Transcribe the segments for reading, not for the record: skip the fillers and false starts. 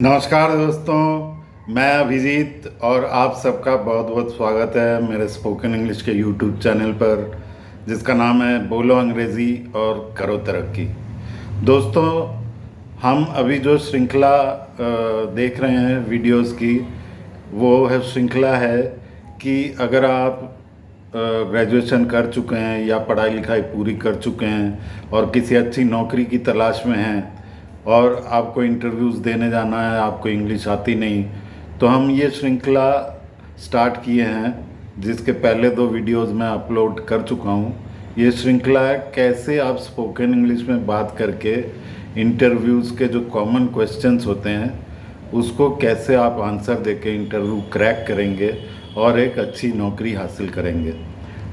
नमस्कार दोस्तों, मैं अभिजीत और आप सबका बहुत बहुत स्वागत है मेरे स्पोकन इंग्लिश के यूट्यूब चैनल पर जिसका नाम है बोलो अंग्रेज़ी और करो तरक्की। दोस्तों, हम अभी जो श्रृंखला देख रहे हैं वीडियोस की, वो है श्रृंखला है कि अगर आप ग्रेजुएशन कर चुके हैं या पढ़ाई लिखाई पूरी कर चुके हैं और किसी अच्छी नौकरी की तलाश में हैं और आपको इंटरव्यूज़ देने जाना है, आपको इंग्लिश आती नहीं, तो हम ये श्रृंखला स्टार्ट किए हैं जिसके पहले 2 वीडियोज़ मैं अपलोड कर चुका हूँ। ये श्रृंखला है कैसे आप स्पोकन इंग्लिश में बात करके इंटरव्यूज़ के जो कॉमन क्वेश्चंस होते हैं उसको कैसे आप आंसर देके इंटरव्यू क्रैक करेंगे और एक अच्छी नौकरी हासिल करेंगे।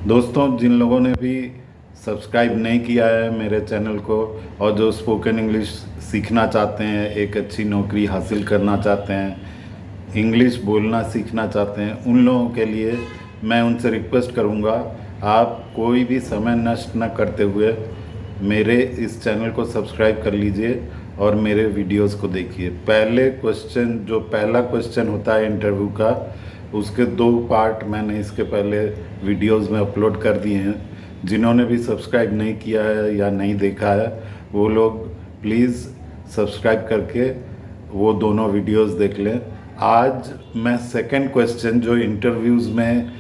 दोस्तों, जिन लोगों ने भी सब्सक्राइब नहीं किया है मेरे चैनल को और जो स्पोकन इंग्लिश सीखना चाहते हैं, एक अच्छी नौकरी हासिल करना चाहते हैं, इंग्लिश बोलना सीखना चाहते हैं, उन लोगों के लिए मैं उनसे रिक्वेस्ट करूंगा, आप कोई भी समय नष्ट न करते हुए मेरे इस चैनल को सब्सक्राइब कर लीजिए और मेरे वीडियोस को देखिए। पहला क्वेश्चन होता है इंटरव्यू का, उसके 2 पार्ट मैंने इसके पहले वीडियोस में अपलोड कर दिए हैं। जिन्होंने भी सब्सक्राइब नहीं किया है या नहीं देखा है वो लोग प्लीज़ सब्सक्राइब करके वो दोनों वीडियोस देख लें। आज मैं सेकंड क्वेश्चन जो इंटरव्यूज़ में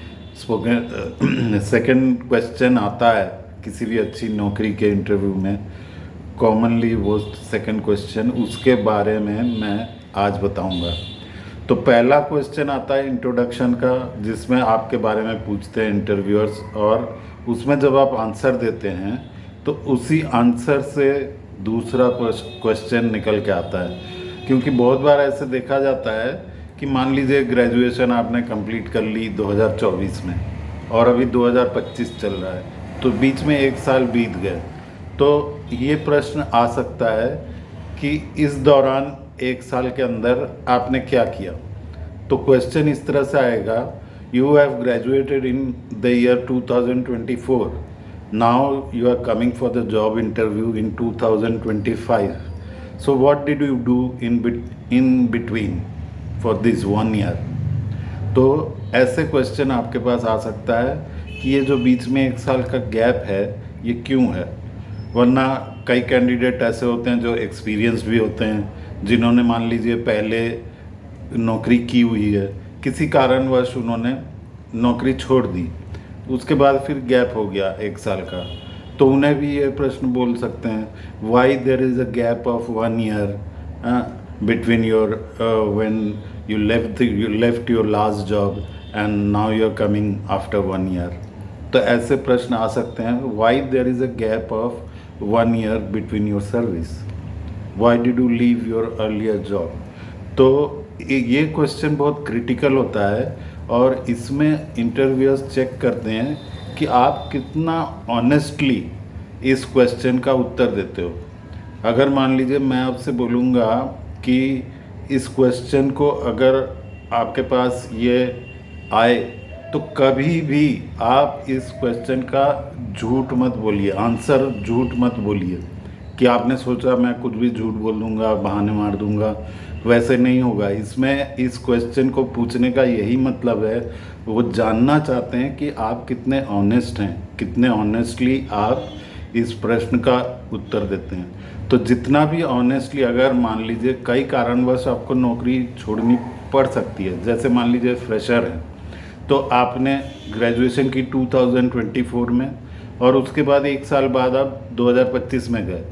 सेकंड क्वेश्चन आता है किसी भी अच्छी नौकरी के इंटरव्यू में, कॉमनली वो सेकंड क्वेश्चन, उसके बारे में मैं आज बताऊंगा। तो पहला क्वेश्चन आता है इंट्रोडक्शन का, जिसमें आपके बारे में पूछते हैं इंटरव्यूअर्स, और उसमें जब आप आंसर देते हैं तो उसी आंसर से दूसरा क्वेश्चन निकल के आता है। क्योंकि बहुत बार ऐसे देखा जाता है कि मान लीजिए ग्रेजुएशन आपने कंप्लीट कर ली 2024 में और अभी 2025 चल रहा है, तो बीच में 1 साल बीत गए, तो ये प्रश्न आ सकता है कि इस दौरान 1 साल के अंदर आपने क्या किया। तो क्वेश्चन इस तरह से आएगा, you have graduated in the year 2024, now you are coming for the job interview in 2025, so what did you do in between for this 1 year। तो ऐसे क्वेश्चन आपके पास आ सकता है कि ये जो बीच में 1 साल का गैप है ये क्यों है। वरना कई कैंडिडेट ऐसे होते हैं जो एक्सपीरियंस भी होते हैं, जिन्होंने मान लीजिए पहले नौकरी की हुई है, किसी कारणवश उन्होंने नौकरी छोड़ दी, उसके बाद फिर गैप हो गया 1 साल का, तो उन्हें भी ये प्रश्न बोल सकते हैं, why there is a gap of 1 year between your when you left your last job and now you are coming after 1 year. तो ऐसे प्रश्न आ सकते हैं, why there is a gap of 1 year between your service, why did you leave your earlier job. तो ये question बहुत critical होता है और इसमें इंटरव्यूअर्स चेक करते हैं कि आप कितना ऑनेस्टली इस क्वेश्चन का उत्तर देते हो। अगर मान लीजिए मैं आपसे बोलूँगा कि इस क्वेश्चन को अगर आपके पास ये आए तो कभी भी आप इस क्वेश्चन का झूठ मत बोलिए, आंसर झूठ मत बोलिए कि आपने सोचा मैं कुछ भी झूठ बोल दूँगा, बहाने मार दूँगा, वैसे नहीं होगा। इसमें इस क्वेश्चन को पूछने का यही मतलब है, वो जानना चाहते हैं कि आप कितने ऑनेस्ट हैं, कितने ऑनेस्टली आप इस प्रश्न का उत्तर देते हैं। तो जितना भी ऑनेस्टली, अगर मान लीजिए कई कारणवश आपको नौकरी छोड़नी पड़ सकती है, जैसे मान लीजिए फ्रेशर हैं तो आपने ग्रेजुएशन की 2024 में और उसके बाद 1 साल बाद आप 2025 में गए,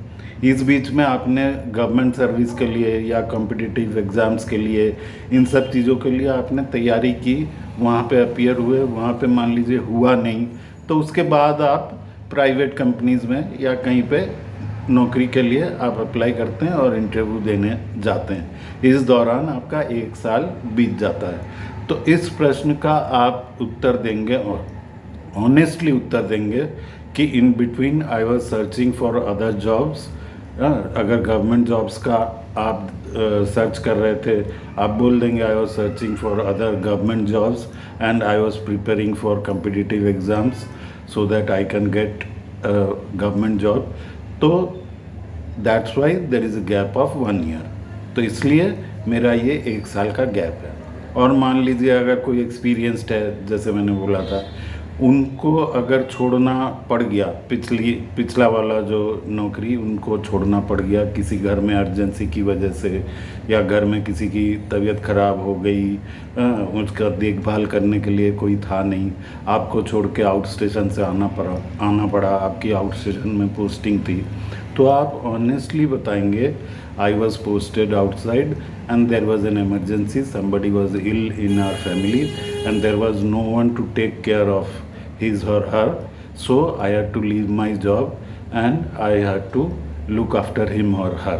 इस बीच में आपने गवर्नमेंट सर्विस के लिए या कॉम्पिटिटिव एग्ज़ाम्स के लिए, इन सब चीज़ों के लिए आपने तैयारी की, वहाँ पे अपीयर हुए, वहाँ पे मान लीजिए हुआ नहीं, तो उसके बाद आप प्राइवेट कंपनीज़ में या कहीं पे नौकरी के लिए आप अप्लाई करते हैं और इंटरव्यू देने जाते हैं। इस दौरान आपका 1 साल बीत जाता है। तो इस प्रश्न का आप उत्तर देंगे और ऑनेस्टली उत्तर देंगे कि in between I was searching for other jobs. अगर गवर्नमेंट जॉब्स का आप सर्च कर रहे थे, आप बोल देंगे I was searching for other government jobs and I was preparing for competitive exams so that I can get government job. तो that's why there is a gap of 1 year. तो इसलिए मेरा ये 1 साल का गैप है। और मान लीजिए अगर कोई एक्सपीरियंस्ड है, जैसे मैंने बोला था, उनको अगर छोड़ना पड़ गया, पिछला वाला जो नौकरी उनको छोड़ना पड़ गया किसी घर में अर्जेंसी की वजह से, या घर में किसी की तबीयत ख़राब हो गई, उसका देखभाल करने के लिए कोई था नहीं, आपको छोड़ के आउट स्टेशन से आना पड़ा, आपकी आउट स्टेशन में पोस्टिंग थी, तो आप ऑनेस्टली बताएंगे I was posted outside and there was an emergency, somebody was ill in our family and there was no one to take care of his or her, so I had to leave my job and I had to look after him or her।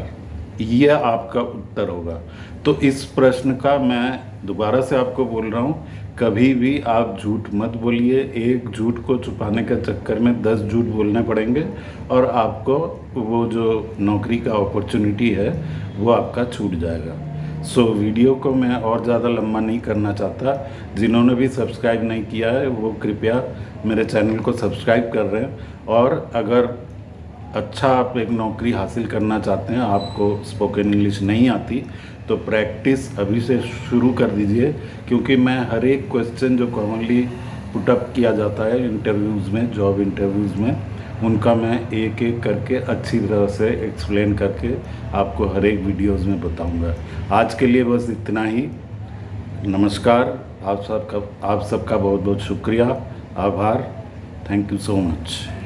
ये आपका उत्तर होगा। तो इस प्रश्न का मैं दोबारा से आपको बोल रहा हूँ, कभी भी आप झूठ मत बोलिए। एक झूठ को छुपाने के चक्कर में 10 झूठ बोलने पड़ेंगे और आपको वो जो नौकरी का अपॉर्चुनिटी है वो आपका छूट जाएगा। सो वीडियो को मैं और ज़्यादा लंबा नहीं करना चाहता। जिन्होंने भी सब्सक्राइब नहीं किया है वो कृपया मेरे चैनल को सब्सक्राइब कर रहे हैं। और अगर अच्छा आप एक नौकरी हासिल करना चाहते हैं, आपको स्पोकन इंग्लिश नहीं आती, तो प्रैक्टिस अभी से शुरू कर दीजिए, क्योंकि मैं हर एक क्वेश्चन जो कॉमनली पुटअप किया जाता है इंटरव्यूज़ में, जॉब इंटरव्यूज़ में, उनका मैं एक एक करके अच्छी तरह से एक्सप्लेन करके आपको हर एक वीडियोज़ में बताऊंगा। आज के लिए बस इतना ही। नमस्कार। आप सबका बहुत बहुत शुक्रिया, आभार। Thank you so much.